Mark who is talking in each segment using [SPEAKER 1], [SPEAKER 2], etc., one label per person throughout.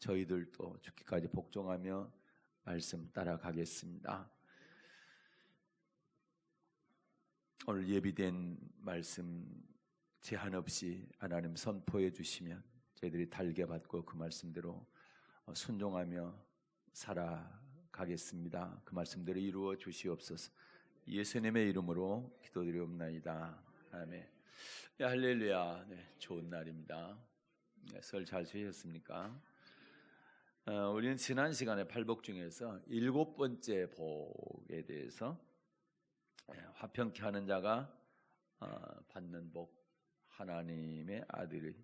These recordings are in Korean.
[SPEAKER 1] 저희들도 죽기까지 복종하며 말씀 따라가겠습니다. 오늘 예비된 말씀 제한 없이 하나님 선포해 주시면 저희들이 달게 받고 그 말씀대로 순종하며 살아가겠습니다. 그 말씀대로 이루어 주시옵소서. 예수님의 이름으로 기도드리옵나이다. 아멘. 네, 할렐루야. 네, 좋은 날입니다. 네, 설 잘 쉬셨습니까? 우리는 지난 시간에 팔복 중에서 7번째 복에 대해서 화평케 하는 자가 받는 복, 하나님의 아들이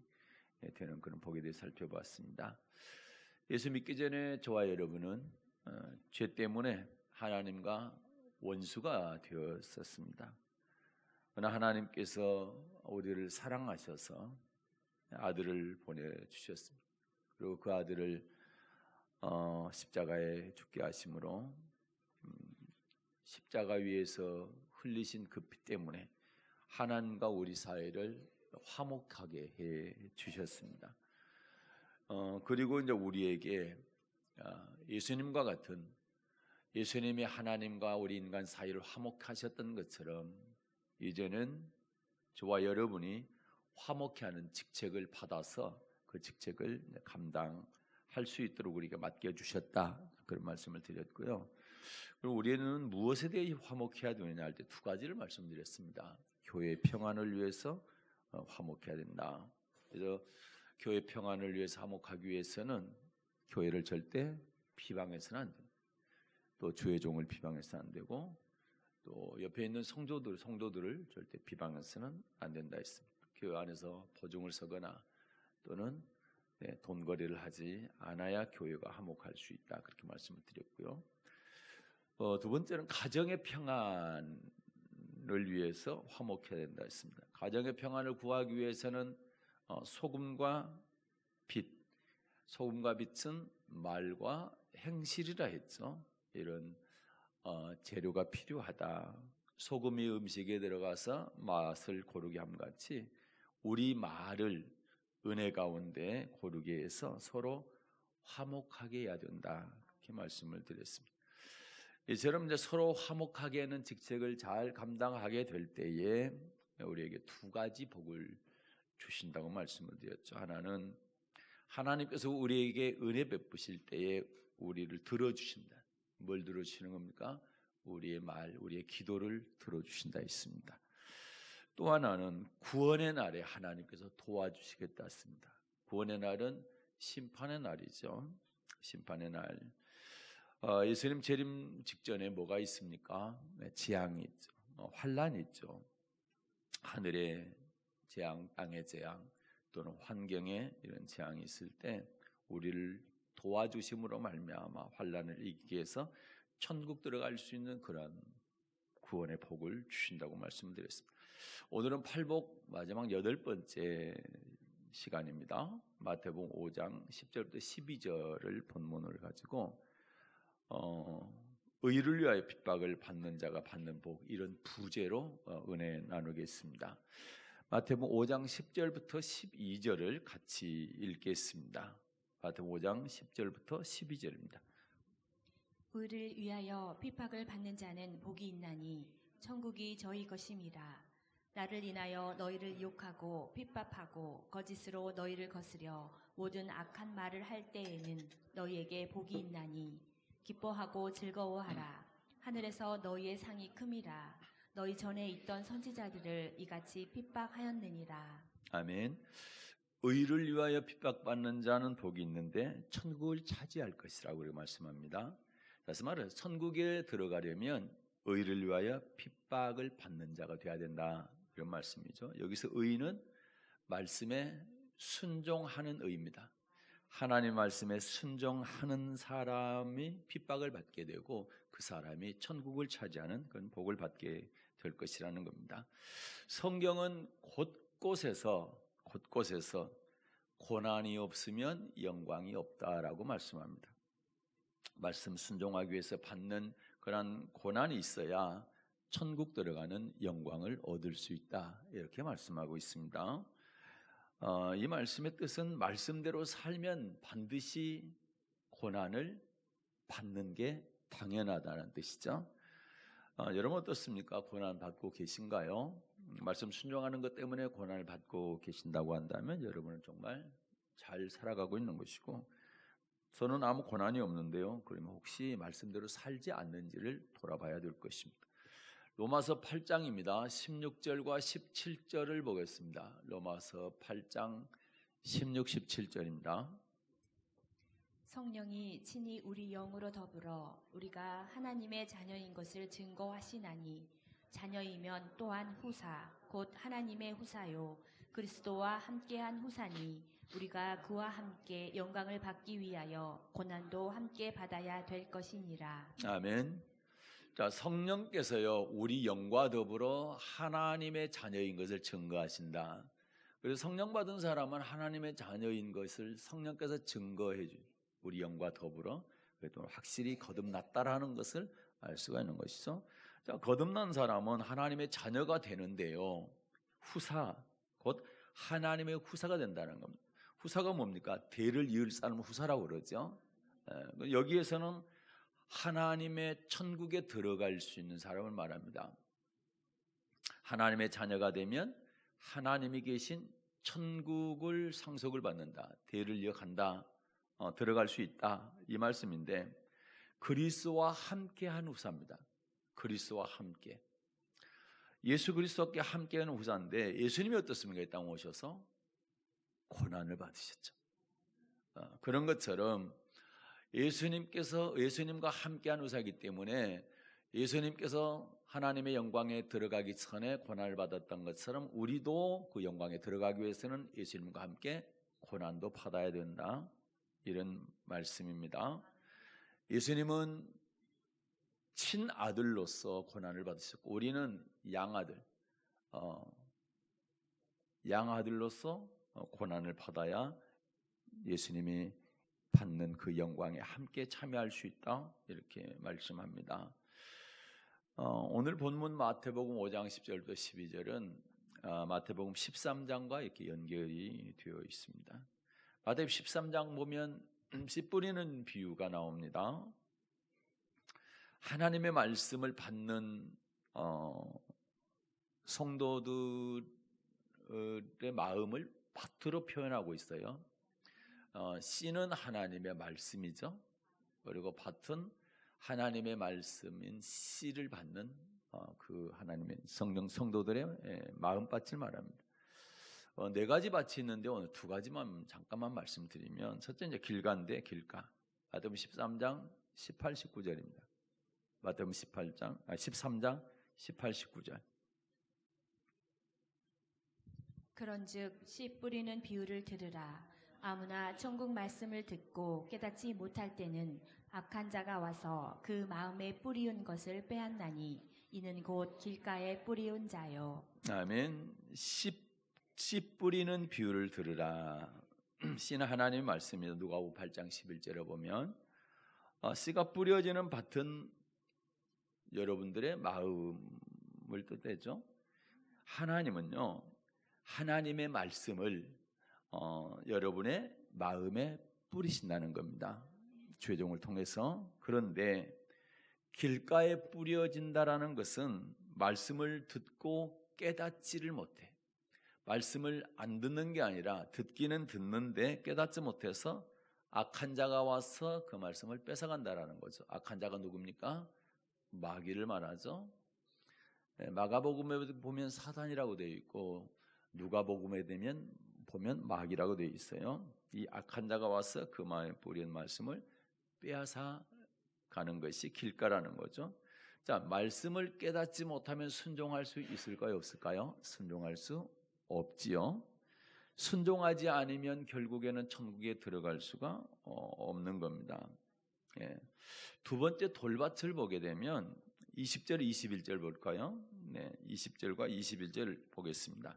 [SPEAKER 1] 되는 그런 복에 대해 살펴봤습니다. 예수 믿기 전에 저와 여러분은 죄 때문에 하나님과 원수가 되었었습니다. 그러나 하나님께서 우리를 사랑하셔서 아들을 보내주셨습니다. 그리고 그 아들을 십자가에 죽게 하심으로 십자가 위에서 흘리신 그 피 때문에 하나님과 우리 사이를 화목하게 해 주셨습니다. 그리고 이제 우리에게 예수님과 같은, 예수님이 하나님과 우리 인간 사이를 화목하셨던 것처럼 이제는 저와 여러분이 화목케 하는 직책을 받아서 그 직책을 감당할 수 있도록 우리가 맡겨주셨다, 그런 말씀을 드렸고요. 그리고 우리는 무엇에 대해 화목해야 되느냐 할 때 두 가지를 말씀드렸습니다. 교회의 평안을 위해서 화목해야 된다. 그래서 교회 평안을 위해서 화목하기 위해서는 교회를 절대 비방해서는 안 됩니다. 또 주의 종을 비방해서는 안 되고, 또 옆에 있는 성도들을 절대 비방해서는 안 된다 했습니다. 교회 안에서 보증을 서거나 또는 돈거래를 하지 않아야 교회가 화목할 수 있다, 그렇게 말씀을 드렸고요. 두 번째는 가정의 평안을 위해서 화목해야 된다 했습니다. 가정의 평안을 구하기 위해서는 소금과 빛, 소금과 빛은 말과 행실이라 했죠. 이런 재료가 필요하다. 소금이 음식에 들어가서 맛을 고르게 함같이 우리 말을 은혜 가운데 고르게 해서 서로 화목하게 해야 된다, 이렇게 말씀을 드렸습니다. 이처럼 이제 서로 화목하게 하는 직책을 잘 감당하게 될 때에 우리에게 두 가지 복을 주신다고 말씀을 드렸죠. 하나는 하나님께서 우리에게 은혜 베푸실 때에 우리를 들어주신다. 뭘 들어주시는 겁니까? 우리의 말, 우리의 기도를 들어주신다 했습니다. 또 하나는 구원의 날에 하나님께서 도와주시겠다 했습니다. 구원의 날은 심판의 날이죠. 심판의 날. 예수님 재림 직전에 뭐가 있습니까? 재앙이 있죠. 환란이 있죠. 하늘의 재앙, 땅의 재앙, 또는 환경에 이런 재앙이 있을 때 우리를 도와주심으로 말미암아 환란을 이기게 해서 천국 들어갈 수 있는 그런 구원의 복을 주신다고 말씀드렸습니다. 오늘은 팔복 마지막 8번째 시간입니다. 마태복음 5장 10절부터 12절을 본문을 가지고 의를 위하여 핍박을 받는 자가 받는 복, 이런 부제로 은혜 나누겠습니다. 마태복음 5장 10절부터 12절을 같이 읽겠습니다. 마태복음 5장 10절부터 12절입니다.
[SPEAKER 2] 의를 위하여 핍박을 받는 자는 복이 있나니 천국이 저희 것임이라. 나를 인하여 너희를 욕하고 핍박하고 거짓으로 너희를 거스려 모든 악한 말을 할 때에는 너희에게 복이 있나니 기뻐하고 즐거워하라. 하늘에서 너희의 상이 큼이라. 너희 전에 있던 선지자들을 이같이 핍박하였느니라.
[SPEAKER 1] 아멘. 의를 위하여 핍박받는 자는 복이 있는데 천국을 차지할 것이라고 말씀합니다. 다시 말해서 천국에 들어가려면 의를 위하여 핍박을 받는 자가 되어야 된다, 이런 말씀이죠. 여기서 의는 말씀에 순종하는 의입니다. 하나님 말씀에 순종하는 사람이 핍박을 받게 되고 그 사람이 천국을 차지하는 그런 복을 받게 될 것이라는 겁니다. 성경은 곳곳에서 고난이 없으면 영광이 없다라고 말씀합니다. 말씀 순종하기 위해서 받는 그런 고난이 있어야 천국 들어가는 영광을 얻을 수 있다, 이렇게 말씀하고 있습니다. 이 말씀의 뜻은 말씀대로 살면 반드시 고난을 받는 게 당연하다는 뜻이죠. 여러분 어떻습니까? 고난 받고 계신가요? 말씀 순종하는 것 때문에 고난을 받고 계신다고 한다면 여러분은 정말 잘 살아가고 있는 것이고, 저는 아무 고난이 없는데요. 그러면 혹시 말씀대로 살지 않는지를 돌아봐야 될 것입니다. 로마서 8장입니다. 16절과 17절을 보겠습니다. 로마서 8장 16, 17절입니다.
[SPEAKER 2] 성령이 친히 우리 영으로 더불어 우리가 하나님의 자녀인 것을 증거하시나니 자녀이면 또한 후사 곧 하나님의 후사요 그리스도와 함께한 후사니 우리가 그와 함께 영광을 받기 위하여 고난도 함께 받아야 될 것이니라.
[SPEAKER 1] 아멘. 자, 성령께서요 우리 영과 더불어 하나님의 자녀인 것을 증거하신다. 그래서 성령 받은 사람은 하나님의 자녀인 것을 성령께서 증거해 주. 우리 영과 더불어 그래도 확실히 거듭났다라는 것을 알 수가 있는 것이죠. 자, 거듭난 사람은 하나님의 자녀가 되는데요. 후사, 곧 하나님의 후사가 된다는 겁니다. 후사가 뭡니까? 대를 이을 사람을 후사라고 그러죠. 여기에서는 하나님의 천국에 들어갈 수 있는 사람을 말합니다. 하나님의 자녀가 되면 하나님이 계신 천국을 상속을 받는다. 대를 이어간다. 들어갈 수 있다. 이 말씀인데 그리스도와 함께한 후사입니다. 그리스도와 함께. 예수 그리스도와 함께하는 후사인데 예수님이 어떻습니까? 이 땅에 오셔서 고난을 받으셨죠. 그런 것처럼 예수님과 함께한 후사이기 때문에 예수님께서 하나님의 영광에 들어가기 전에 고난을 받았던 것처럼 우리도 그 영광에 들어가기 위해서는 예수님과 함께 고난도 받아야 된다. 이런 말씀입니다. 예수님은 친아들로서 고난을 받으셨고 우리는 양아들로서 고난을 받아야 예수님이 받는 그 영광에 함께 참여할 수 있다. 이렇게 말씀합니다. 오늘 본문 마태복음 5장 10절부터 12절은 마태복음 13장과 이렇게 연결이 되어 있습니다. 마태복음 13장 보면 씨 뿌리는 비유가 나옵니다. 하나님의 말씀을 받는 성도들의 마음을 밭으로 표현하고 있어요. 씨는 하나님의 말씀이죠. 그리고 밭은 하나님의 말씀인 씨를 받는 그 하나님의 성도들의 마음밭을 말합니다. 네 가지 밭이 있는데 오늘 두 가지만 잠깐만 말씀드리면, 첫째 이제 길가인데 길가. 마태복음 13장 18, 19절입니다. 마태복음 13장 18, 19절.
[SPEAKER 2] 그런즉 씨 뿌리는 비유를 들으라. 아무나 천국 말씀을 듣고 깨닫지 못할 때는 악한 자가 와서 그 마음에 뿌리운 것을 빼앗나니 이는 곧 길가에 뿌리운 자요.
[SPEAKER 1] 아멘. 씨 뿌리는 비유를 들으라. 씨는 하나님의 말씀입니다. 누가복음 8장 11절에 보면 씨가 뿌려지는 밭은 여러분들의 마음을 뜻하죠. 하나님은요 하나님의 말씀을 여러분의 마음에 뿌리신다는 겁니다. 죄종을 통해서. 그런데 길가에 뿌려진다라는 것은 말씀을 듣고 깨닫지를 못해. 말씀을 안 듣는 게 아니라 듣기는 듣는데 깨닫지 못해서 악한 자가 와서 그 말씀을 뺏어간다라는 거죠. 악한 자가 누굽니까? 마귀를 말하죠. 마가복음에 보면 사단이라고 되어 있고 누가복음에 보면 마귀라고 되어 있어요. 이 악한 자가 와서 그 마음에 뿌린 말씀을 빼앗아 가는 것이 길가라는 거죠. 자, 말씀을 깨닫지 못하면 순종할 수 있을까요? 없을까요? 순종할 수 없지요. 순종하지 않으면 결국에는 천국에 들어갈 수가 없는 겁니다. 두 번째 돌밭을 보게 되면 20절, 21절 볼까요? 20절과 21절 보겠습니다.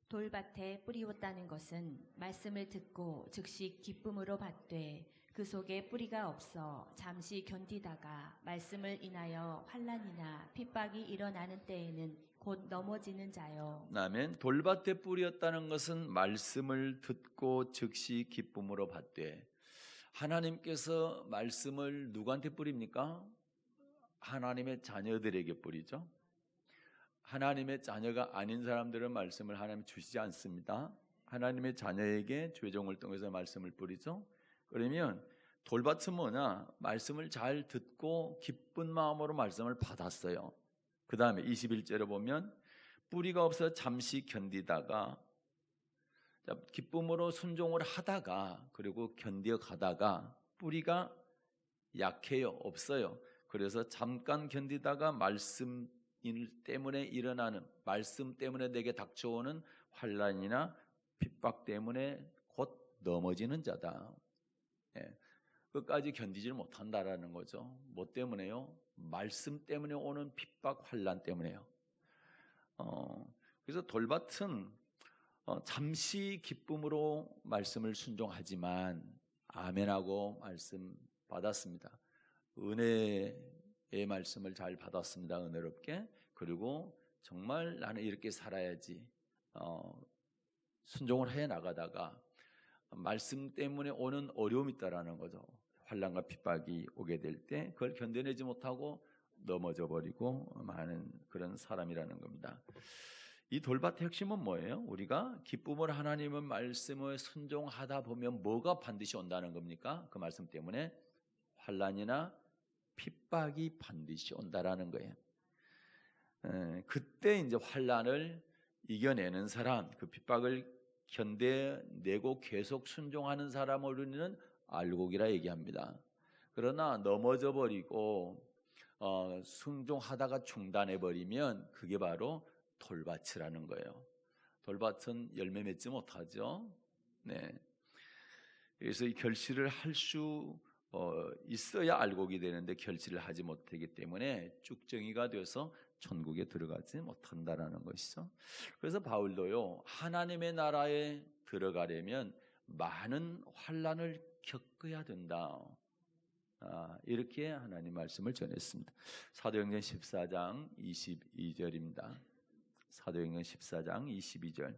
[SPEAKER 2] 돌밭에 뿌리웠다는 것은 말씀을 듣고 즉시 기쁨으로 받되 그 속에 뿌리가 없어 잠시 견디다가 말씀을 인하여 환난이나 핍박이 일어나는 때에는 곧 넘어지는 자요.
[SPEAKER 1] 아멘. 돌밭에 뿌렸다는 것은 말씀을 듣고 즉시 기쁨으로 받되, 하나님께서 말씀을 누구한테 뿌립니까? 하나님의 자녀들에게 뿌리죠. 하나님의 자녀가 아닌 사람들은 말씀을 하나님 주시지 않습니다. 하나님의 자녀에게 죄종을 통해서 말씀을 뿌리죠. 그러면 돌밭은 뭐냐? 말씀을 잘 듣고 기쁜 마음으로 말씀을 받았어요. 그 다음에 21절에 보면 뿌리가 없어 잠시 견디다가, 기쁨으로 순종을 하다가, 그리고 견뎌가다가 뿌리가 약해요. 없어요. 그래서 잠깐 견디다가 말씀 때문에 일어나는, 말씀 때문에 내게 닥쳐오는 환난이나 핍박 때문에 곧 넘어지는 자다. 끝까지 견디지를 못한다라는 거죠. 뭐 때문에요? 말씀 때문에 오는 핍박, 환난 때문에요. 그래서 돌밭은 잠시 기쁨으로 말씀을 순종하지만 아멘하고 말씀 받았습니다. 은혜의 말씀을 잘 받았습니다. 은혜롭게. 그리고 정말 나는 이렇게 살아야지 순종을 해 나가다가 말씀 때문에 오는 어려움이 있다라는 거죠. 환난과 핍박이 오게 될 때 그걸 견뎌내지 못하고 넘어져 버리고 많은 그런 사람이라는 겁니다. 이 돌밭의 핵심은 뭐예요? 우리가 기쁨으로 하나님의 말씀을 순종하다 보면 뭐가 반드시 온다는 겁니까? 그 말씀 때문에 환난이나 핍박이 반드시 온다라는 거예요. 그때 이제 환난을 이겨내는 사람, 그 핍박을 견뎌내고 계속 순종하는 사람을 우리는 알곡이라 얘기합니다. 그러나 넘어져 버리고 순종하다가 중단해 버리면 그게 바로 돌밭이라는 거예요. 돌밭은 열매 맺지 못하죠. 네. 그래서 이 결실을 할 수 있어야 알곡이 되는데 결실을 하지 못하기 때문에 쭉정이가 돼서 천국에 들어가지 못한다라는 것이죠. 그래서 바울도요, 하나님의 나라에 들어가려면 많은 환난을 겪어야 된다. 이렇게 하나님 말씀을 전했습니다. 사도행전 14장 22절입니다. 사도행전 14장 22절.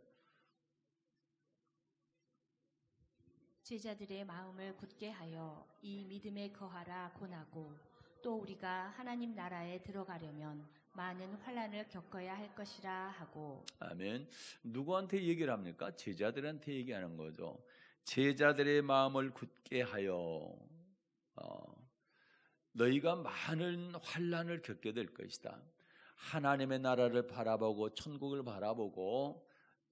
[SPEAKER 2] 제자들의 마음을 굳게 하여 이 믿음에 거하라 권하고, 또 우리가 하나님 나라에 들어가려면 많은 환난을 겪어야 할 것이라 하고.
[SPEAKER 1] 아멘. 누구한테 얘기를 합니까? 제자들한테 얘기하는 거죠. 제자들의 마음을 굳게 하여 너희가 많은 환난을 겪게 될 것이다. 하나님의 나라를 바라보고 천국을 바라보고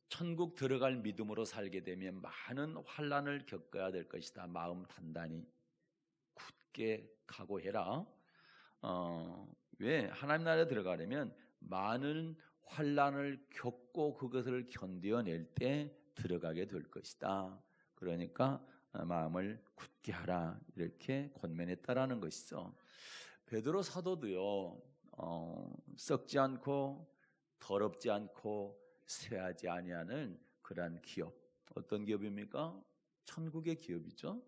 [SPEAKER 1] 천국 들어갈 믿음으로 살게 되면 많은 환난을 겪어야 될 것이다. 마음 단단히 굳게 각오해라. 왜? 하나님 나라에 들어가려면 많은 환난을 겪고 그것을 견뎌낼 때 들어가게 될 것이다. 그러니까 마음을 굳게 하라, 이렇게 권면했다라는 것이죠. 베드로 사도도요, 썩지 않고 더럽지 않고 쇠하지 아니하는 그러한 기업. 어떤 기업입니까? 천국의 기업이죠.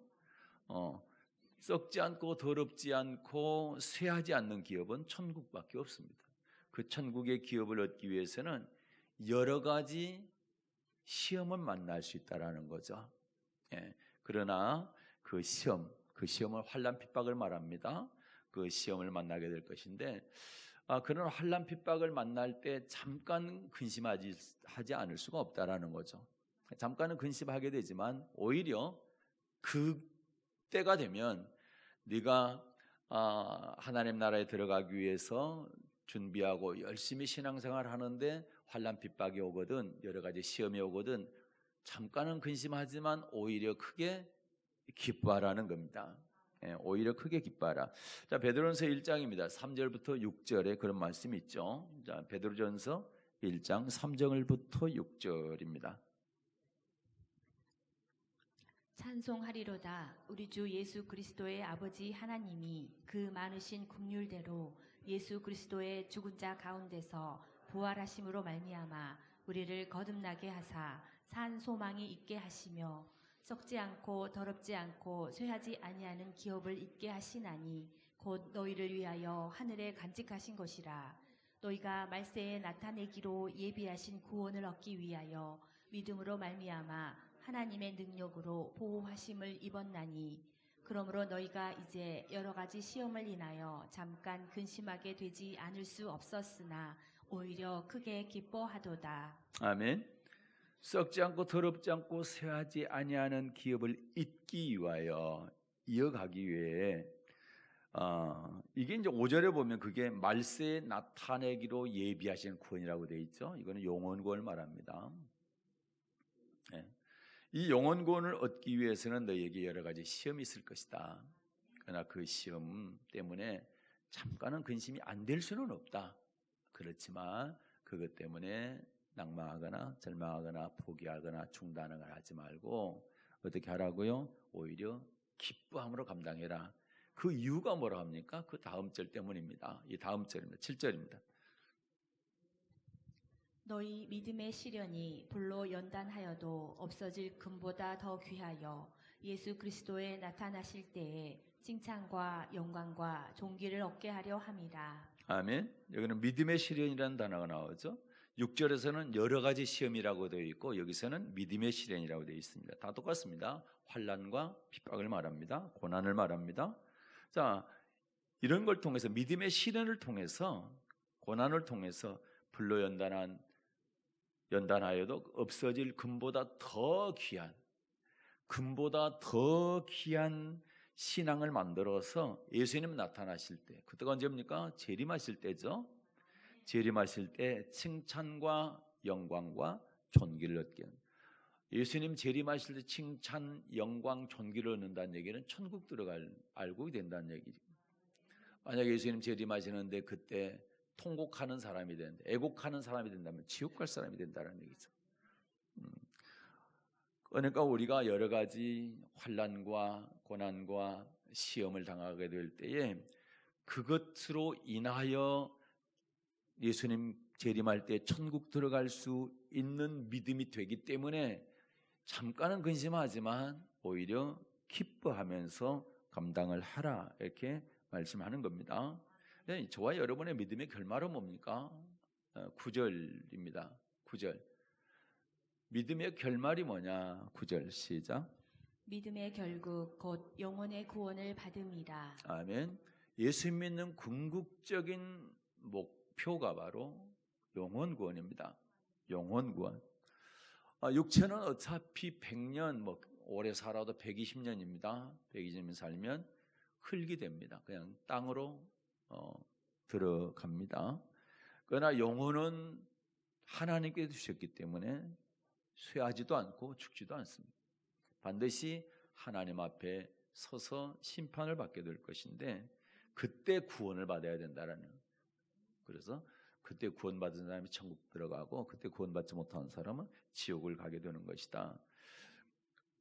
[SPEAKER 1] 썩지 않고 더럽지 않고 쇠하지 않는 기업은 천국밖에 없습니다. 그 천국의 기업을 얻기 위해서는 여러 가지 시험을 만날 수 있다라는 거죠. 그러나 그 시험을 환난 핍박을 말합니다. 그 시험을 만나게 될 것인데, 그런 환난 핍박을 만날 때 잠깐 근심하지 않을 수가 없다라는 거죠. 잠깐은 근심하게 되지만 오히려 그 때가 되면 네가 하나님 나라에 들어가기 위해서 준비하고 열심히 신앙생활 하는데 환난 핍박이 오거든, 여러 가지 시험이 오거든, 잠깐은 근심하지만 오히려 크게 기뻐하라는 겁니다. 오히려 크게 기뻐하라. 자, 베드로전서 1장입니다. 3절부터 6절에 그런 말씀이 있죠. 자, 베드로전서 1장 3절부터 6절입니다.
[SPEAKER 2] 찬송하리로다. 우리 주 예수 그리스도의 아버지 하나님이 그 많으신 긍휼대로 예수 그리스도의 죽은 자 가운데서 부활하심으로 말미암아 우리를 거듭나게 하사 산 소망이 있게 하시며 썩지 않고 더럽지 않고 쇠하지 아니하는 기업을 잊게 하시나니 곧 너희를 위하여 하늘에 간직하신 것이라. 너희가 말세에 나타내기로 예비하신 구원을 얻기 위하여 믿음으로 말미암아 하나님의 능력으로 보호하심을 입었나니 그러므로 너희가 이제 여러 가지 시험을 인하여 잠깐 근심하게 되지 않을 수 없었으나 오히려 크게 기뻐하도다.
[SPEAKER 1] 아멘. 썩지 않고 더럽지 않고 쇠하지 아니하는 기업을 잊기 위하여 이어가기 위해 이게 이제 5절에 보면 그게 말세에 나타내기로 예비하신 구원이라고 되어 있죠. 이거는 영원 구원을 말합니다. 네. 이 영원 구원을 얻기 위해서는 너희에게 여러 가지 시험이 있을 것이다. 그러나 그 시험 때문에 잠깐은 근심이 안 될 수는 없다. 그렇지만 그것 때문에 낭망하거나 절망하거나 포기하거나 중단하거나 하지 말고 어떻게 하라고요? 오히려 기뻐함으로 감당해라. 그 이유가 뭐라 합니까? 그 다음 절 때문입니다. 이 다음 절입니다. 7절입니다.
[SPEAKER 2] 너희 믿음의 시련이 불로 연단하여도 없어질 금보다 더 귀하여 예수 그리스도에 나타나실 때에 칭찬과 영광과 존귀를 얻게 하려 함이라.
[SPEAKER 1] 아멘. 여기는 믿음의 시련이라는 단어가 나오죠. 6절에서는 여러 가지 시험이라고 되어 있고 여기서는 믿음의 시련이라고 되어 있습니다. 다 똑같습니다. 환난과 핍박을 말합니다. 고난을 말합니다. 자, 이런 걸 통해서 믿음의 시련을 통해서 고난을 통해서 불로 연단하여도 없어질 금보다 더 귀한 신앙을 만들어서 예수님 나타나실 때, 그때가 언제입니까? 재림하실 때죠. 재림하실 때 칭찬과 영광과 존귀를 얻게 합니다. 예수님 재림하실 때 칭찬, 영광, 존귀를 얻는다는 얘기는 천국 알고 된다는 얘기죠. 만약에 예수님 재림하시는데 그때 통곡하는 사람이 되는데 애곡하는 사람이 된다면 지옥 갈 사람이 된다는 얘기죠. 그러니까 우리가 여러 가지 환난과 고난과 시험을 당하게 될 때에 그것으로 인하여 예수님 재림할 때 천국 들어갈 수 있는 믿음이 되기 때문에 잠깐은 근심하지만 오히려 기뻐하면서 감당을 하라 이렇게 말씀하는 겁니다. 네, 저와 여러분의 믿음의 결말은 뭡니까? 9절입니다. 9절. 믿음의 결말이 뭐냐? 9절 시작.
[SPEAKER 2] 믿음의 결국 곧 영혼의 구원을 받음이라.
[SPEAKER 1] 아멘. 예수 믿는 궁극적인 목표가 바로 영혼 구원입니다. 영혼 구원. 육체는 어차피 100년 오래 살아도 120년입니다. 120년 살면 흙이 됩니다. 그냥 땅으로 들어갑니다. 그러나 영혼은 하나님께 주셨기 때문에 쇠하지도 않고 죽지도 않습니다. 반드시 하나님 앞에 서서 심판을 받게 될 것인데 그때 구원을 받아야 된다라는. 그래서 그때 구원받은 사람이 천국 들어가고 그때 구원받지 못한 사람은 지옥을 가게 되는 것이다.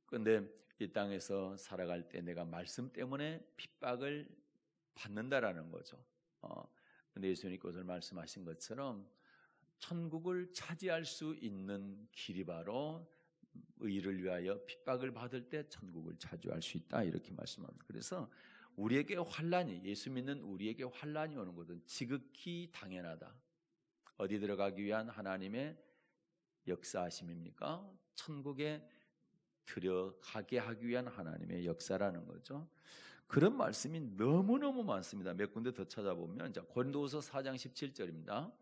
[SPEAKER 1] 그런데 이 땅에서 살아갈 때 내가 말씀 때문에 핍박을 받는다라는 거죠. 근데 예수님께서 말씀하신 것처럼 천국을 차지할 수 있는 길이 바로 의를 위하여 핍박을 받을 때 천국을 차지할 수 있다 이렇게 말씀합니다. 그래서 우리에게 환난이 예수 믿는 우리에게 환난이 오는 것은 지극히 당연하다. 어디 들어가기 위한 하나님의 역사하심입니까? 천국에 들어가게 하기 위한 하나님의 역사라는 거죠. 그런 말씀이 너무너무 많습니다. 몇 군데 더 찾아보면 고린도후서 4장 17절입니다.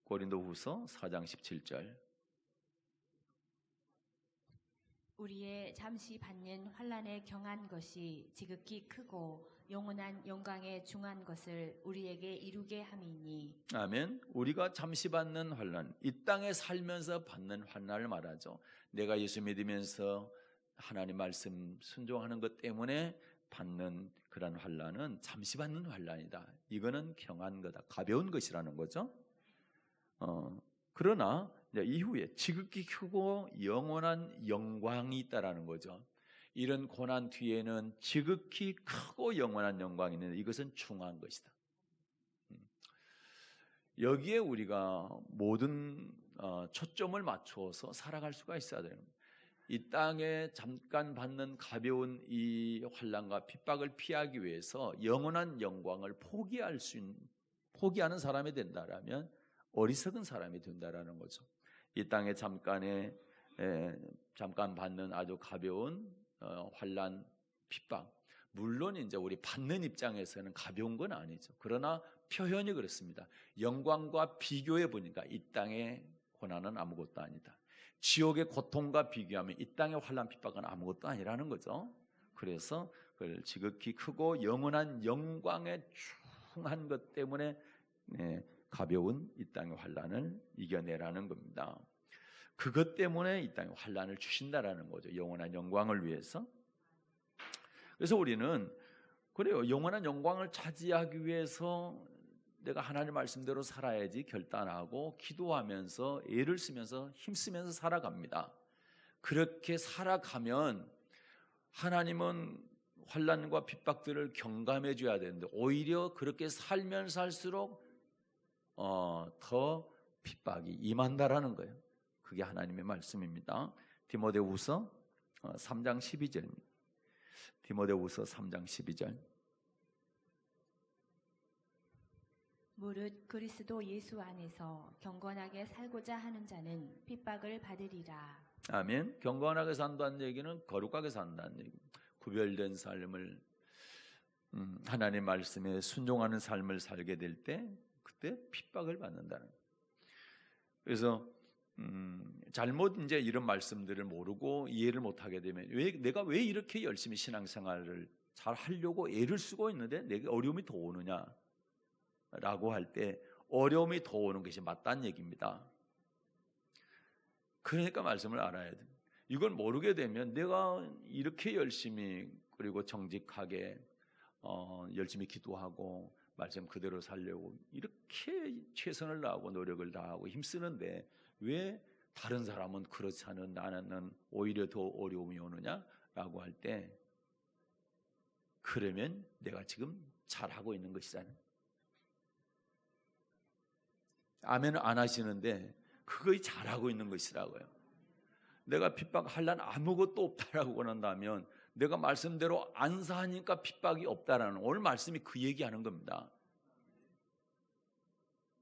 [SPEAKER 1] 고린도후서 4장 17절.
[SPEAKER 2] 우리의 잠시 받는 환난에 경한 것이 지극히 크고 영원한 영광에 중한 것을 우리에게 이루게 함이니.
[SPEAKER 1] 아멘. 우리가 잠시 받는 환난, 이 땅에 살면서 받는 환난을 말하죠. 내가 예수 믿으면서 하나님 말씀 순종하는 것 때문에 받는 그런 환난은 잠시 받는 환난이다. 이거는 경한 거다. 가벼운 것이라는 거죠. 그러나 이후에 지극히 크고 영원한 영광이 있다라는 거죠. 이런 고난 뒤에는 지극히 크고 영원한 영광이 있는데 이것은 중한 것이다. 여기에 우리가 모든 초점을 맞추어서 살아갈 수가 있어야 되는 겁니다. 이 땅에 잠깐 받는 가벼운 이 환난과 핍박을 피하기 위해서 영원한 영광을 포기하는 사람이 된다라면 어리석은 사람이 된다라는 거죠. 이 땅에 잠깐 받는 아주 가벼운 환난, 핍박. 물론 이제 우리 받는 입장에서는 가벼운 건 아니죠. 그러나 표현이 그렇습니다. 영광과 비교해 보니까 이 땅의 고난은 아무것도 아니다. 지옥의 고통과 비교하면 이 땅의 환난 핍박은 아무것도 아니라는 거죠. 그래서 그걸 지극히 크고 영원한 영광에 충한 것 때문에 가벼운 이 땅의 환난을 이겨내라는 겁니다. 그것 때문에 이 땅에 환난을 주신다라는 거죠. 영원한 영광을 위해서. 그래서 우리는 그래요. 영원한 영광을 차지하기 위해서 내가 하나님 말씀대로 살아야지 결단하고 기도하면서 애를 쓰면서 힘쓰면서 살아갑니다. 그렇게 살아가면 하나님은 환난과 핍박들을 경감해 줘야 되는데 오히려 그렇게 살면 살수록 더 핍박이 임한다라는 거예요. 그게 하나님의 말씀입니다. 디모데후서 3장 12절입니다. 디모데후서 3장 12절.
[SPEAKER 2] 무릇 그리스도 예수 안에서 경건하게 살고자 하는 자는 핍박을 받으리라.
[SPEAKER 1] 아멘. 경건하게 산다는 얘기는 거룩하게 산다는 얘기입니다. 구별된 삶을 하나님 말씀에 순종하는 삶을 살게 될 때 그때 핍박을 받는다는 거예요. 그래서 잘못 이제 이런 말씀들을 모르고 이해를 못하게 되면 내가 왜 이렇게 열심히 신앙생활을 잘 하려고 애를 쓰고 있는데 내게 어려움이 더 오느냐 라고 할 때 어려움이 더 오는 것이 맞다는 얘기입니다. 그러니까 말씀을 알아야 돼요. 이걸 모르게 되면 내가 이렇게 열심히 그리고 정직하게 열심히 기도하고 말씀 그대로 살려고 이렇게 최선을 다하고 노력을 다하고 힘쓰는데 왜 다른 사람은 그렇지 않은 나는 오히려 더 어려움이 오느냐라고 할 때 그러면 내가 지금 잘하고 있는 것이잖아요. 아멘을 안 하시는데 그거 잘하고 있는 것이라고요. 내가 핍박할 난 아무것도 없다라고 한다면 내가 말씀대로 안 사니까 핍박이 없다라는 오늘 말씀이 그 얘기하는 겁니다.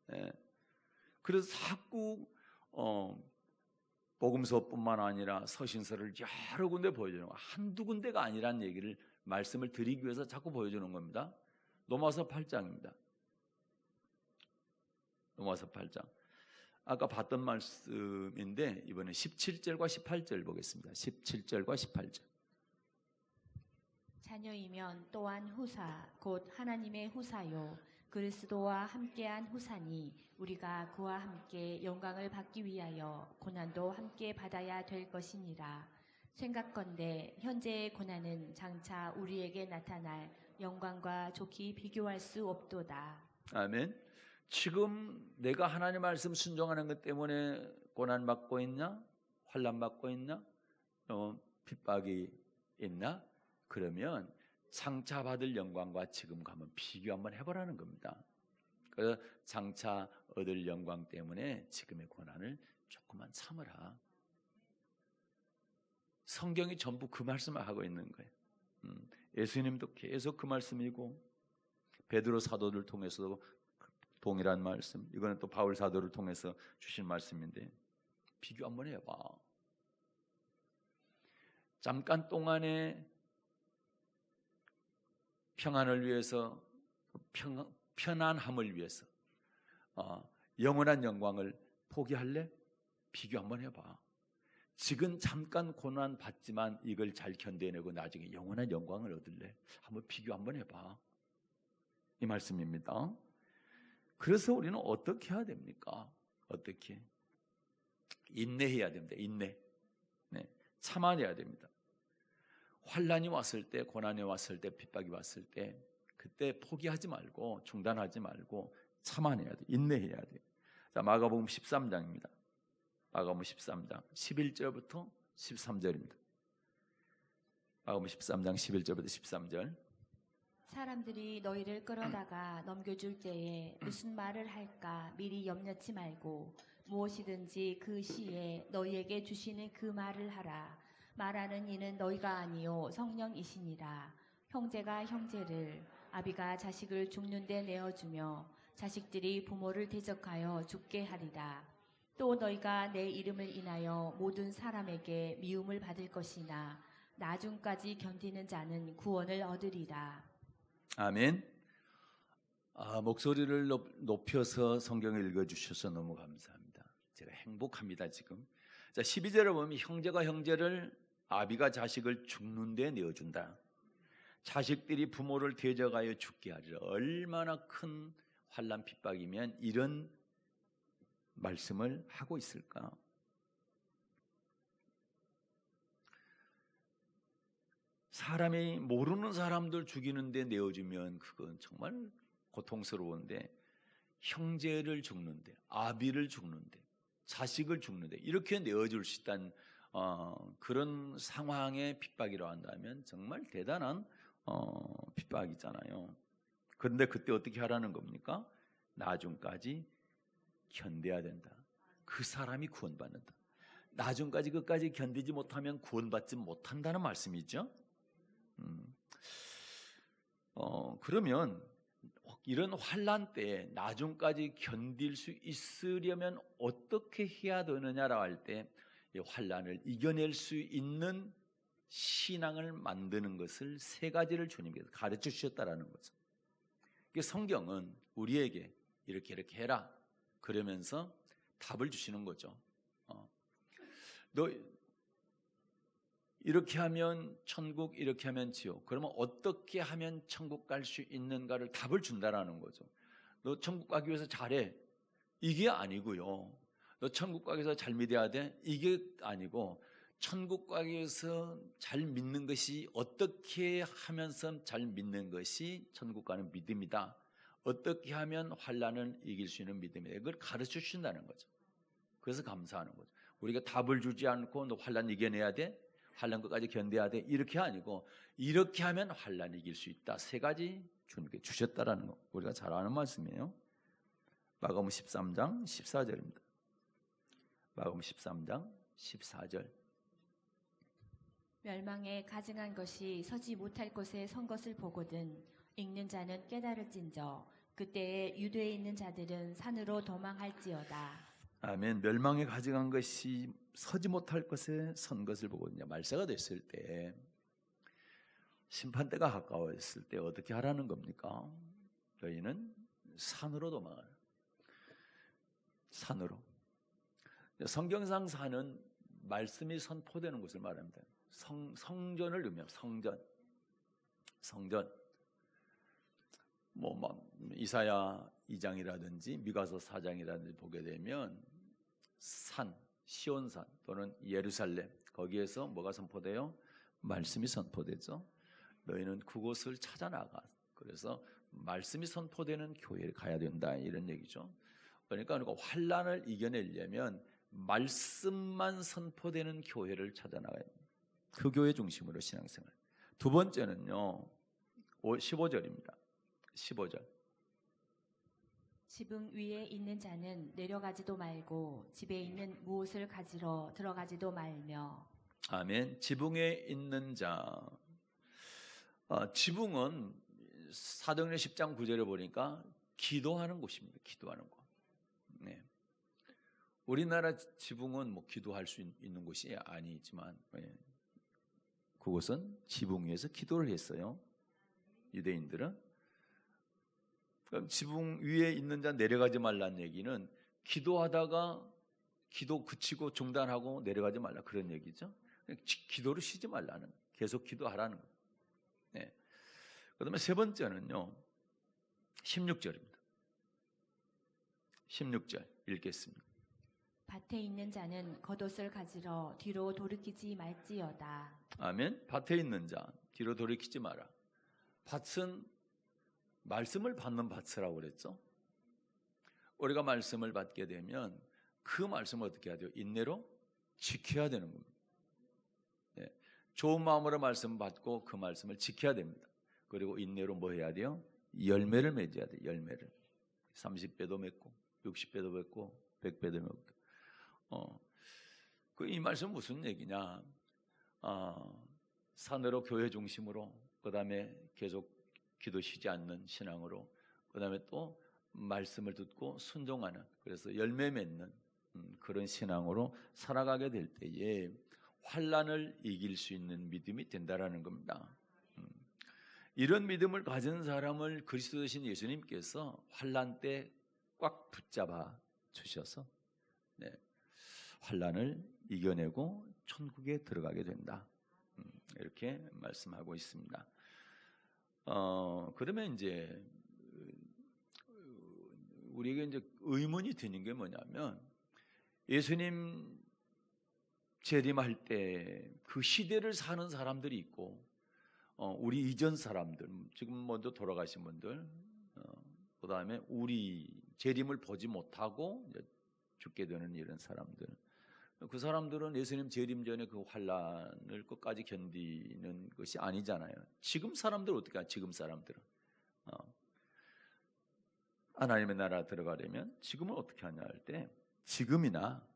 [SPEAKER 1] 네. 그래서 자꾸 복음서뿐만 아니라 서신서를 여러 군데 보여주는 거 한두 군데가 아니라는 얘기를 말씀을 드리기 위해서 자꾸 보여주는 겁니다. 로마서 8장입니다. 로마서 8장. 아까 봤던 말씀인데 이번에 17절과 18절 보겠습니다. 17절과 18절.
[SPEAKER 2] 자녀이면 또한 후사 곧 하나님의 후사요 그리스도와 함께한 후사니 우리가 그와 함께 영광을 받기 위하여 고난도 함께 받아야 될 것이니라. 생각건대 현재의 고난은 장차 우리에게 나타날 영광과 좋게 비교할 수 없도다.
[SPEAKER 1] 아멘. 지금 내가 하나님 말씀 순종하는 것 때문에 고난 받고 있나? 환난 받고 있나? 핍박이 있나? 그러면 장차 받을 영광과 지금 가면 비교 한번 해보라는 겁니다. 그래서 장차 얻을 영광 때문에 지금의 고난을 조금만 참으라. 성경이 전부 그 말씀을 하고 있는 거예요. 예수님도 계속 그 말씀이고 베드로 사도를 통해서도 동일한 말씀. 이거는 또 바울 사도를 통해서 주신 말씀인데 비교 한번 해봐. 잠깐 동안의 평안을 위해서 편안함을 위해서 영원한 영광을 포기할래? 비교 한번 해봐. 지금 잠깐 고난 받지만 이걸 잘 견뎌내고 나중에 영원한 영광을 얻을래? 한번 비교 한번 해봐. 이 말씀입니다. 그래서 우리는 어떻게 해야 됩니까? 어떻게? 인내해야 됩니다. 인내. 네, 참아내야 됩니다. 환난이 왔을 때, 고난이 왔을 때, 핍박이 왔을 때 그때 포기하지 말고 중단하지 말고 참아내야 돼. 인내해야 돼. 자, 마가복음 13장입니다. 마가복음 13장 11절부터 13절입니다. 마가복음 13장 11절부터 13절.
[SPEAKER 2] 사람들이 너희를 끌어다가 넘겨줄 때에 무슨 말을 할까 미리 염려치 말고 무엇이든지 그 시에 너희에게 주시는 그 말을 하라. 말하는 이는 너희가 아니요 성령이시니라. 형제가 형제를, 아비가 자식을 죽는 데 내어주며 자식들이 부모를 대적하여 죽게 하리라. 또 너희가 내 이름을 인하여 모든 사람에게 미움을 받을 것이나 나중까지 견디는 자는 구원을 얻으리라.
[SPEAKER 1] 아멘. 목소리를 높여서 성경을 읽어주셔서 너무 감사합니다. 제가 행복합니다 지금. 자, 12절에 보면 형제가 형제를, 아비가 자식을 죽는 데 내어준다. 자식들이 부모를 대적하여 죽게 하리라. 얼마나 큰 환난 핍박이면 이런 말씀을 하고 있을까? 사람이 모르는 사람들 죽이는 데 내어주면 그건 정말 고통스러운데, 형제를 죽는데, 아비를 죽는데, 자식을 죽는데 이렇게 내어줄 수 있다는 그런 상황의 핍박이라고 한다면 정말 대단한 핍박이잖아요. 그런데 그때 어떻게 하라는 겁니까? 나중까지 견뎌야 된다. 그 사람이 구원받는다. 나중까지 끝까지 견디지 못하면 구원받지 못한다는 말씀이죠. 그러면 이런 환난 때 나중까지 견딜 수 있으려면 어떻게 해야 되느냐라고 할 때 이 환난을 이겨낼 수 있는 신앙을 만드는 것을 세 가지를 주님께서 가르쳐 주셨다라는 거죠. 성경은 우리에게 이렇게 해라 그러면서 답을 주시는 거죠. 너 이렇게 하면 천국, 이렇게 하면 지옥. 그러면 어떻게 하면 천국 갈 수 있는가를 답을 준다라는 거죠. 너 천국 가기 위해서 잘해. 이게 아니고요. 너 천국 가기 위해서 잘 믿어야 돼. 이게 아니고, 천국 가기 위해서 잘 믿는 것이, 어떻게 하면서 잘 믿는 것이 천국 가는 믿음이다. 어떻게 하면 환난을 이길 수 있는 믿음이다. 이걸 가르쳐 주신다는 거죠. 그래서 감사하는 거죠. 우리가 답을 주지 않고 너 환난 이겨내야 돼. 환난 끝까지 견뎌야 돼. 이렇게 아니고 이렇게 하면 환난 이길 수 있다. 세 가지 주님께 주셨다라는 거 우리가 잘 아는 말씀이에요. 마가복음 13장 14절입니다. 마가복음 13장 14절.
[SPEAKER 2] 멸망에 가증한 것이 서지 못할 곳에 선 것을 보거든 읽는 자는 깨달을진저 그때에 유대에 있는 자들은 산으로 도망할지어다.
[SPEAKER 1] 아멘. 멸망에 가증한 것이 서지 못할 것에 선 것을 보거든요. 말세가 됐을 때, 심판대가 가까웠을 때 어떻게 하라는 겁니까? 너희는 산으로 도망하라. 산으로. 성경상 산은 말씀이 선포되는 곳을 말합니다. 성전을 의미합니다. 성전. 이사야 2장이라든지 미가서 4장이라든지 보게 되면 산, 시온산 또는 예루살렘, 거기에서 뭐가 선포돼요? 말씀이 선포되죠. 너희는 그곳을 찾아 나가. 그래서 말씀이 선포되는 교회에 가야 된다, 이런 얘기죠. 그러니까 환난을 이겨내려면 말씀만 선포되는 교회를 찾아 나가야 됩니다. 그 교회 중심으로 신앙생활. 두 번째는요, 15절입니다. 15절.
[SPEAKER 2] 지붕 위에 있는 자는 내려가지도 말고 집에 있는 무엇을 가지러 들어가지도 말며. 아멘.
[SPEAKER 1] 지붕에 있는 자. 지붕은 사도행전 10장 9절에 보니까 기도하는 곳입니다. 기도하는 곳. 네. 우리나라 지붕은 기도할 수 있는 곳이 아니지만, 그곳은 지붕 위에서 기도를 했어요. 유대인들은. 그럼 지붕 위에 있는 자 내려가지 말라는 얘기는 기도하다가 기도 그치고 중단하고 내려가지 말라, 그런 얘기죠. 기도를 쉬지 말라는, 계속 기도하라는 거예요. 네. 그다음에 세 번째는요, 16절입니다. 16절 읽겠습니다.
[SPEAKER 2] 밭에 있는 자는 겉옷을 가지러 뒤로 돌이키지 말지어다.
[SPEAKER 1] 아멘. 밭에 있는 자 뒤로 돌이키지 마라. 밭은 말씀을 받는 밭이라고 그랬죠. 우리가 말씀을 받게 되면 그 말씀을 어떻게 해야 돼요? 인내로 지켜야 되는 겁니다. 네. 좋은 마음으로 말씀 받고 그 말씀을 지켜야 됩니다. 그리고 인내로 뭐 해야 돼요? 열매를 맺어야 돼요. 열매를. 30배도 맺고 60배도 맺고 100배도 맺고. 이 말씀은 무슨 얘기냐? 산으로 교회 중심으로, 그 다음에 계속 기도 쉬지 않는 신앙으로, 그 다음에 또 말씀을 듣고 순종하는, 그래서 열매 맺는 그런 신앙으로 살아가게 될 때에 환난을 이길 수 있는 믿음이 된다라는 겁니다. 이런 믿음을 가진 사람을 그리스도 되신 예수님께서 환난 때 꽉 붙잡아 주셔서 환난을 이겨내고 천국에 들어가게 된다. 이렇게 말씀하고 있습니다. 그러면 이제 우리에게 이제 의문이 드는 게 뭐냐면, 예수님 재림할 때 그 시대를 사는 사람들이 있고, 우리 이전 사람들, 지금 먼저 돌아가신 분들, 그 다음에 우리 재림을 보지 못하고 이제 죽게 되는 이런 사람들, 그 사람들은 예수님 재림 전에 그 환난을 끝까지 견디는 것이 아니잖아요. 지금 사람들 어떻게 해요? 지금 사람들은 하나님의 나라 들어가려면 지금은 어떻게 하냐 할 때, 지금이나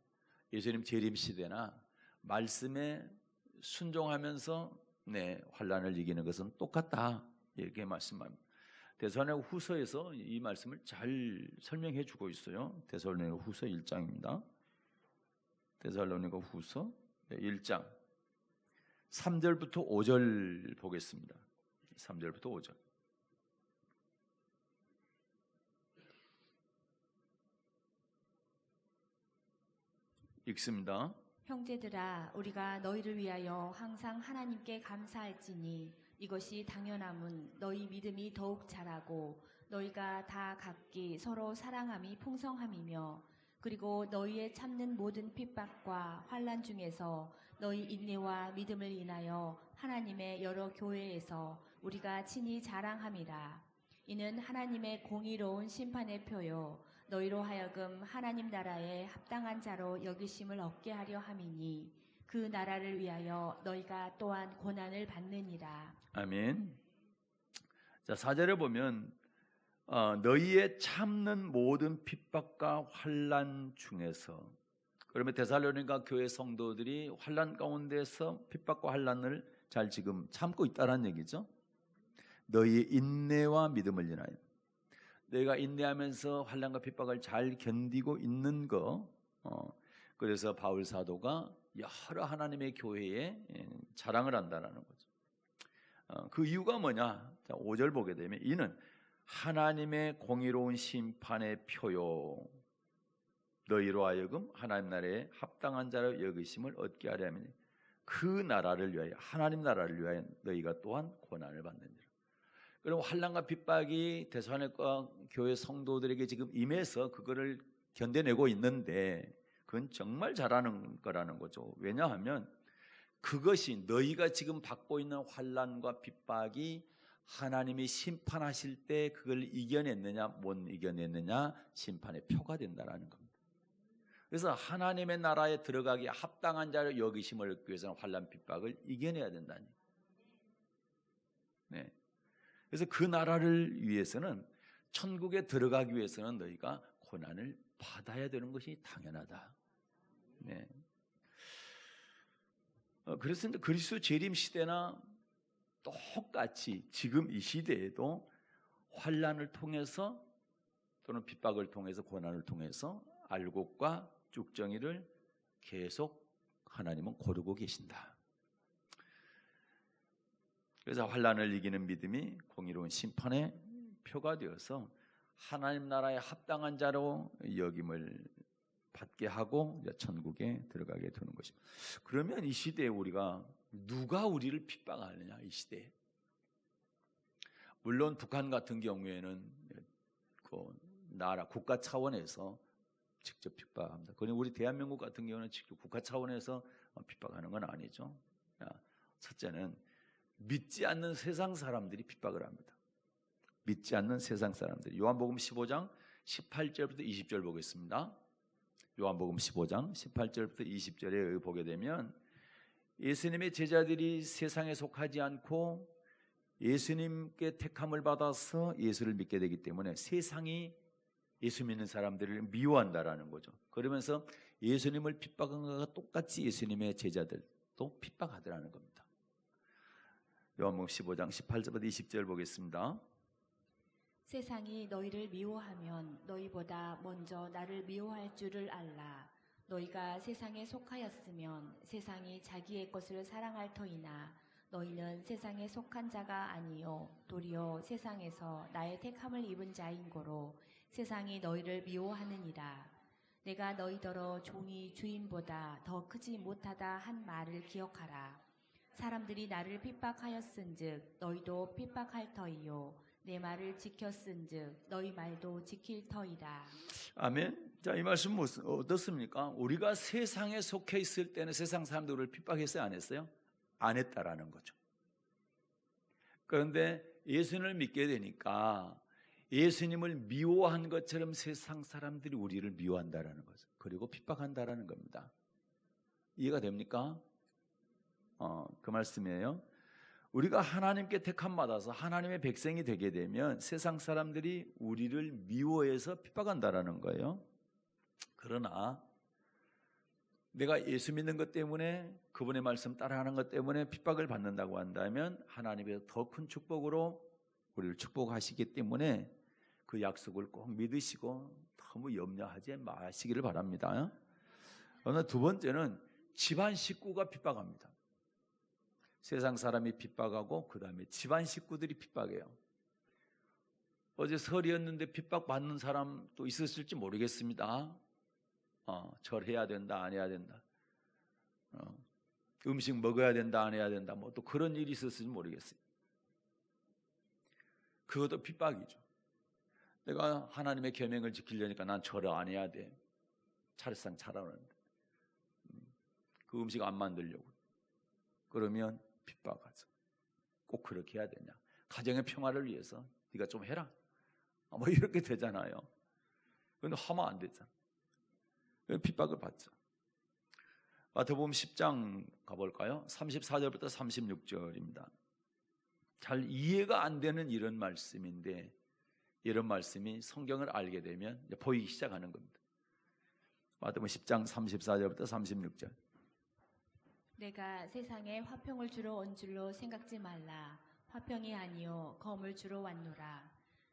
[SPEAKER 1] 예수님 재림 시대나 말씀에 순종하면서 환난을 이기는 것은 똑같다, 이렇게 말씀합니다. 데살로니가 후서에서 이 말씀을 잘 설명해 주고 있어요. 데살로니가 후서 1장입니다. 데살로니가 후서 1장 3절부터 5절 보겠습니다. 3절부터 5절 읽습니다.
[SPEAKER 2] 형제들아, 우리가 너희를 위하여 항상 하나님께 감사할지니 이것이 당연함은 너희 믿음이 더욱 자라고 너희가 다 각기 서로 사랑함이 풍성함이며, 그리고 너희의 참는 모든 핍박과 환난 중에서 너희 인내와 믿음을 인하여 하나님의 여러 교회에서 우리가 친히 자랑함이라. 이는 하나님의 공의로운 심판의 표요 너희로 하여금 하나님 나라에 합당한 자로 여기심을 얻게 하려 함이니 그 나라를 위하여 너희가 또한 고난을 받느니라.
[SPEAKER 1] 아멘. 자, 4절에 보면 너희의 참는 모든 핍박과 환난 중에서, 그러면 데살로니가 교회 성도들이 환난 가운데서 핍박과 환난을 잘 지금 참고 있다는 얘기죠. 너희의 인내와 믿음을 인하여, 너희가 인내하면서 환난과 핍박을 잘 견디고 있는 거, 그래서 바울 사도가 여러 하나님의 교회에 자랑을 한다는 거죠. 그 이유가 뭐냐? 자, 5절 보게 되면, 이는 하나님의 공의로운 심판의 표요 너희로 하여금 하나님 나라에 합당한 자로 여기심을 얻게 하려 하면 그 나라를 위하여, 하나님 나라를 위하여 너희가 또한 고난을 받느니라. 그럼 환난과 핍박이 데살로니가 교회 성도들에게 지금 임해서 그거를 견뎌내고 있는데, 그건 정말 잘하는 거라는 거죠. 왜냐하면 그것이, 너희가 지금 받고 있는 환난과 핍박이 하나님이 심판하실 때 그걸 이겨냈느냐 못 이겨냈느냐 심판의 표가 된다는 겁니다. 그래서 하나님의 나라에 들어가기에 합당한 자를 여기심을 얻기 위해서는 환난 핍박을 이겨내야 된다니. 그래서 그 나라를 위해서는, 천국에 들어가기 위해서는 너희가 고난을 받아야 되는 것이 당연하다. 그래서 그리스도 재림 시대나 똑같이 지금 이 시대에도 환난을 통해서 또는 핍박을 통해서, 고난을 통해서 알곡과 쭉정이를 계속 하나님은 고르고 계신다. 그래서 환난을 이기는 믿음이 공의로운 심판의 표가 되어서 하나님 나라에 합당한 자로 여김을 받게 하고 천국에 들어가게 되는 것입니다. 그러면 이 시대에 우리가, 누가 우리를 핍박하느냐? 이 시대에, 물론 북한 같은 경우에는 그 나라 국가 차원에서 직접 핍박합니다. 그런데 우리 대한민국 같은 경우는 직접 국가 차원에서 핍박하는 건 아니죠. 첫째는 믿지 않는 세상 사람들이 핍박을 합니다. 믿지 않는 세상 사람들이. 요한복음 15장 18절부터 20절 보겠습니다. 요한복음 15장 18절부터 20절에 보게 되면, 예수님의 제자들이 세상에 속하지 않고 예수님께 택함을 받아서 예수를 믿게 되기 때문에 세상이 예수 믿는 사람들을 미워한다라는 거죠. 그러면서 예수님을 핍박한 것과 똑같이 예수님의 제자들, 또 핍박하더라는 겁니다. 요한복음 15장 18절부터 20절 보겠습니다.
[SPEAKER 2] 세상이 너희를 미워하면 너희보다 먼저 나를 미워할 줄을 알라. 너희가 세상에 속하였으면 세상이 자기의 것을 사랑할 터이나 너희는 세상에 속한 자가 아니요 도리어 세상에서 나의 택함을 입은 자인 고로 세상이 너희를 미워하느니라. 내가 너희더러 종이 주인보다 더 크지 못하다 한 말을 기억하라. 사람들이 나를 핍박하였은즉 너희도 핍박할 터이요 내 말을 지켰은즉 너희 말도 지킬 터이다.
[SPEAKER 1] 아멘. 자, 이 말씀 어떻습니까? 우리가 세상에 속해 있을 때는 세상 사람들을 핍박했어요, 안 했어요? 안 했다라는 거죠. 그런데 예수님을 믿게 되니까 예수님을 미워한 것처럼 세상 사람들이 우리를 미워한다라는 거죠. 그리고 핍박한다라는 겁니다. 이해가 됩니까? 그 말씀이에요. 우리가 하나님께 택함 받아서 하나님의 백성이 되게 되면 세상 사람들이 우리를 미워해서 핍박한다라는 거예요. 그러나 내가 예수 믿는 것 때문에 그분의 말씀 따라하는 것 때문에 핍박을 받는다고 한다면 하나님의 더 큰 축복으로 우리를 축복하시기 때문에 그 약속을 꼭 믿으시고 너무 염려하지 마시기를 바랍니다. 그러나 두 번째는 집안 식구가 핍박합니다. 세상 사람이 핍박하고 그 다음에 집안 식구들이 핍박해요. 어제 설이었는데 핍박받는 사람도 있었을지 모르겠습니다. 절해야 된다 안 해야 된다, 음식 먹어야 된다 안 해야 된다, 뭐 또 그런 일이 있었을지 모르겠어요. 그것도 핍박이죠. 내가 하나님의 계명을 지키려니까 난 절을 안 해야 돼. 차례상 차라는데 그 음식 안 만들려고 그러면 핍박하죠. 꼭 그렇게 해야 되냐? 가정의 평화를 위해서 네가 좀 해라. 뭐 이렇게 되잖아요. 그런데 하면 안 되잖아. 핍박을 받죠. 마태복음 10장 가볼까요? 34절부터 36절입니다. 잘 이해가 안 되는 이런 말씀인데 이런 말씀이 성경을 알게 되면 이제 보이기 시작하는 겁니다. 마태복음 10장 34절부터 36절.
[SPEAKER 2] 내가 세상에 화평을 주러 온 줄로 생각지 말라. 화평이 아니요 검을 주러 왔노라.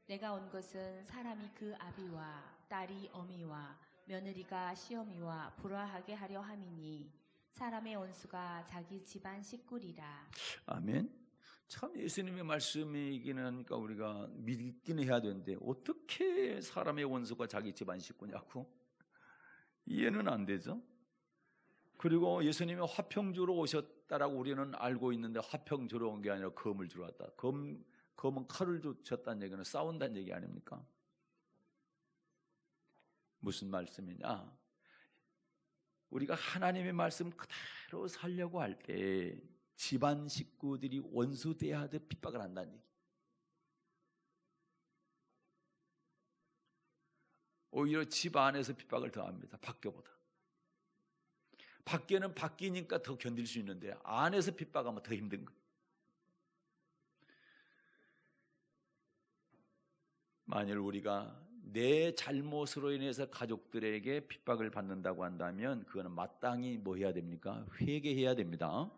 [SPEAKER 2] 내가 온 것은 사람이 그 아비와 딸이 어미와 며느리가 시어미와 불화하게 하려 함이니 사람의 원수가 자기 집안 식구리라.
[SPEAKER 1] 아멘. 참 예수님의 말씀이기는 하니까 우리가 믿기는 해야 되는데 어떻게 사람의 원수가 자기 집안 식구냐고 이해는 안 되죠. 그리고 예수님이 화평 주러 오셨다라고 우리는 알고 있는데 화평 주러 온 게 아니라 검을 주러 왔다. 검은 칼을 줬다는 얘기는 싸운다는 얘기 아닙니까? 무슨 말씀이냐? 우리가 하나님의 말씀 그대로 살려고 할 때 집안 식구들이 원수 대하듯 핍박을 한다는 얘기. 오히려 집 안에서 핍박을 더합니다. 밖에보다. 밖에는 밖이니까 더 견딜 수 있는데 안에서 핍박하면 더 힘든 거예요. 만일 우리가 내 잘못으로 인해서 가족들에게 핍박을 받는다고 한다면 그거는 마땅히 뭐 해야 됩니까? 회개해야 됩니다.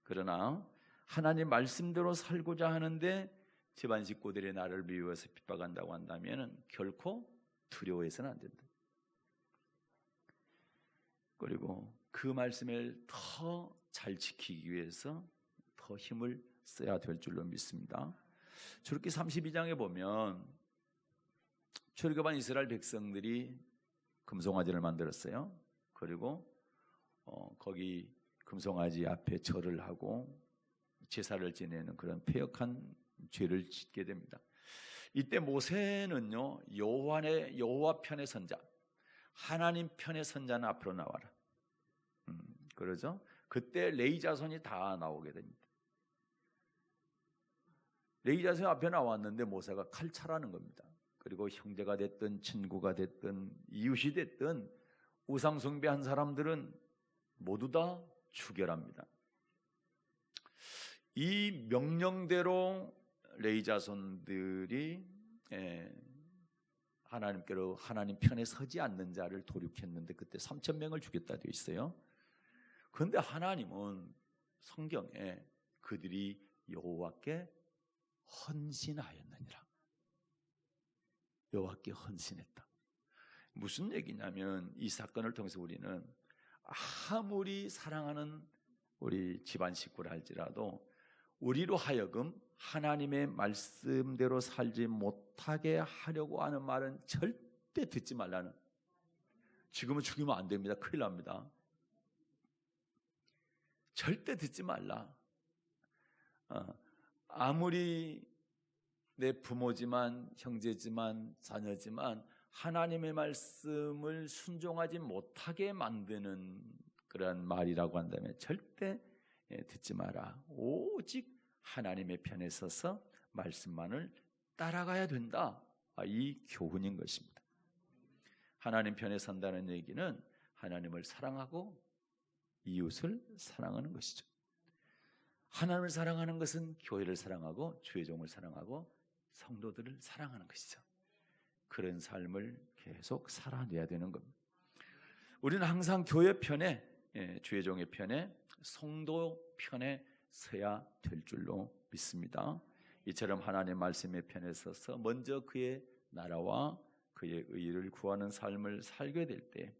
[SPEAKER 1] 그러나 하나님 말씀대로 살고자 하는데 집안 식구들이 나를 미워해서 핍박한다고 한다면 결코 두려워해서는 안 된다. 그리고 그 말씀을 더 잘 지키기 위해서 더 힘을 써야 될 줄로 믿습니다. 출애굽기 32장에 보면 출애굽한 이스라엘 백성들이 금송아지를 만들었어요. 그리고 거기 금송아지 앞에 절을 하고 제사를 지내는 그런 패역한 죄를 짓게 됩니다. 이때 모세는요, 여호와 편의 선자, 하나님 편의 선자는 앞으로 나와라. 그러죠? 그때 레위 자손이 다 나오게 됩니다. 레위 자손이 앞에 나왔는데 모세가 칼찰하는 겁니다. 그리고 형제가 됐든 친구가 됐든 이웃이 됐든 우상 숭배한 사람들은 모두 다 추결합니다. 이 명령대로 레위 자손들이 하나님께로 하나님 편에 서지 않는 자를 도륙했는데 그때 3,000명을 죽였다 되어 있어요. 그런데 하나님은 성경에 그들이 여호와께 헌신하였느니라. 여호와께 헌신했다. 무슨 얘기냐면 이 사건을 통해서 우리는 아무리 사랑하는 우리 집안 식구를 할지라도 우리로 하여금 하나님의 말씀대로 살지 못하게 하려고 하는 말은 절대 듣지 말라는. 지금은 죽이면 안 됩니다. 큰일 납니다. 절대 듣지 말라. 아무리 내 부모지만 형제지만 자녀지만 하나님의 말씀을 순종하지 못하게 만드는 그런 말이라고 한다면 절대 듣지 마라. 오직 하나님의 편에 서서 말씀만을 따라가야 된다. 이 교훈인 것입니다. 하나님 편에 선다는 얘기는 하나님을 사랑하고 이웃을 사랑하는 것이죠. 하나님을 사랑하는 것은 교회를 사랑하고 주의 종을 사랑하고 성도들을 사랑하는 것이죠. 그런 삶을 계속 살아내야 되는 겁니다. 우리는 항상 교회 편에, 주의 종의 편에, 성도 편에 서야 될 줄로 믿습니다. 이처럼 하나님의 말씀의 편에 서서 먼저 그의 나라와 그의 의를 구하는 삶을 살게 될 때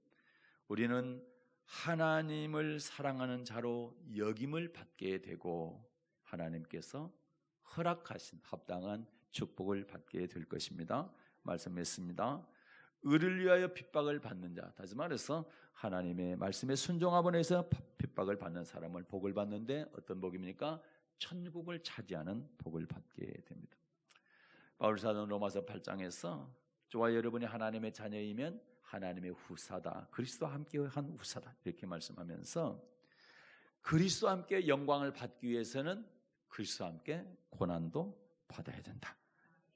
[SPEAKER 1] 우리는 하나님을 사랑하는 자로 여김을 받게 되고 하나님께서 허락하신 합당한 축복을 받게 될 것입니다. 말씀했습니다. 의를 위하여 핍박을 받는 자, 다시 말해서 하나님의 말씀에 순종함으로 해서 핍박을 받는 사람을 복을 받는데 어떤 복입니까? 천국을 차지하는 복을 받게 됩니다. 바울사도는 로마서 8장에서 저와 여러분이 하나님의 자녀이면 하나님의 후사다, 그리스도와 함께한 후사다 이렇게 말씀하면서 그리스도와 함께 영광을 받기 위해서는 그리스도와 함께 고난도 받아야 된다,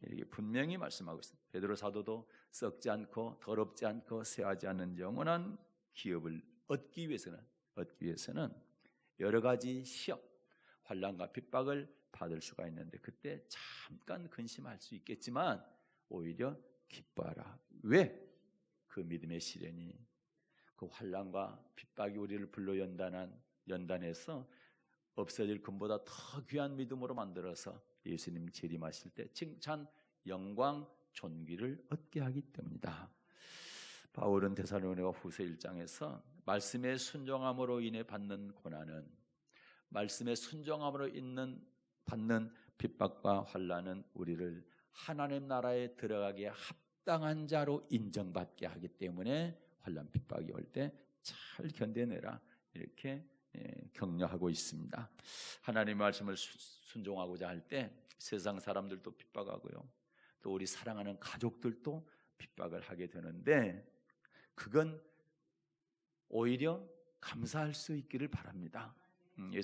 [SPEAKER 1] 이렇게 분명히 말씀하고 있습니다. 베드로 사도도 썩지 않고 더럽지 않고 쇠하지 않는 영원한 기업을 얻기 위해서는 여러 가지 시험, 환난과 핍박을 받을 수가 있는데 그때 잠깐 근심할 수 있겠지만 오히려 기뻐하라. 왜? 그 믿음의 시련이, 그 환난과 핍박이 우리를 불러 연단해서 없어질 금보다 더 귀한 믿음으로 만들어서 예수님 재림하실 때 칭찬, 영광, 존귀를 얻게 하기 때문이다. 바울은 데살로니가 후서 1장에서 말씀의 순종함으로 인해 받는 고난은, 말씀의 순종함으로 받는 핍박과 환난은 우리를 하나님 나라에 들어가기에 합당한 자로 인정받게 하기 때문에 환난 핍박이 올 때 잘 견뎌내라, 이렇게 격려하고 있습니다. 하나님의 말씀을 순종하고자 할 때 세상 사람들도 핍박하고요, 또 우리 사랑하는 가족들도 핍박을 하게 되는데 그건 오히려 감사할 수 있기를 바랍니다. 이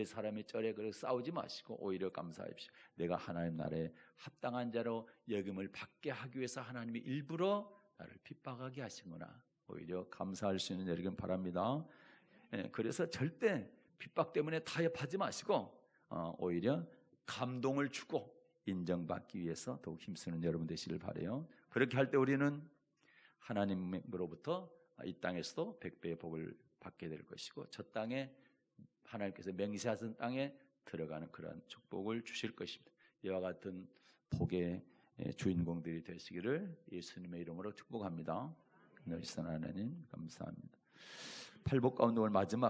[SPEAKER 1] 사람이 쩔에 그래 싸우지 마시고 오히려 감사하십시오. 내가 하나님 나라에 합당한 자로 여김을 받게 하기 위해서 하나님이 일부러 나를 핍박하게 하시구나, 오히려 감사할 수 있는 여러분 바랍니다. 그래서 절대 핍박 때문에 타협하지 마시고 오히려 감동을 주고 인정받기 위해서 더욱 힘쓰는 여러분 되시길 바라요. 그렇게 할 때 우리는 하나님으로부터 이 땅에서도 100배의 복을 받게 될 것이고 저 땅에 하나님께서 맹세하신 땅에 들어가는 그런 축복을 주실 것입니다. 이와 같은 복의 주인공들이 되시기를 예수님의 이름으로 축복합니다. 늘선 하나님 감사합니다. 팔복 가운데 오늘 마지막